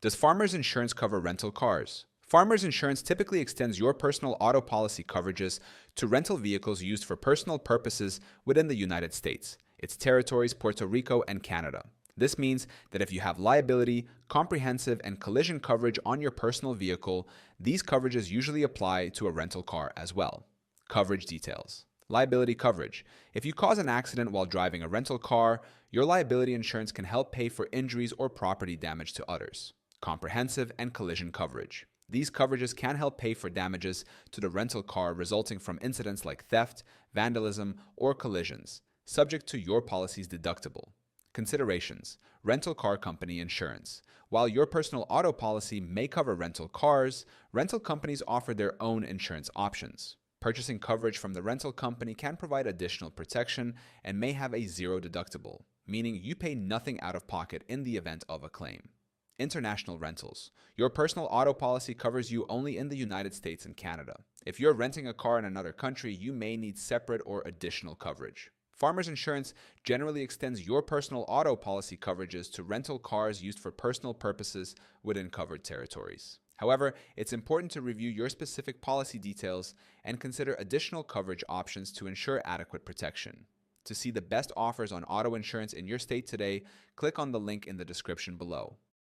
Does farmers insurance cover rental cars? Farmers insurance typically extends your personal auto policy coverages to rental vehicles used for personal purposes within the United States, its territories, Puerto Rico, and Canada. This means that if you have liability, comprehensive, and collision coverage on your personal vehicle, these coverages usually apply to a rental car as well. Coverage details. Liability coverage. If you cause an accident while driving a rental car, your liability insurance can help pay for injuries or property damage to others. Comprehensive and collision coverage. These coverages can help pay for damages to the rental car resulting from incidents like theft, vandalism, or collisions, subject to your policy's deductible. Considerations. Rental car company insurance. While your personal auto policy may cover rental cars, rental companies offer their own insurance options. Purchasing coverage from the rental company can provide additional protection and may have a zero deductible, meaning you pay nothing out of pocket in the event of a claim. International rentals. Your personal auto policy covers you only in the United States and Canada. If you're renting a car in another country, you may need separate or additional coverage. Farmers insurance generally extends your personal auto policy coverages to rental cars used for personal purposes within covered territories. However, it's important to review your specific policy details and consider additional coverage options to ensure adequate protection. To see the best offers on auto insurance in your state today, click on the link in the description below.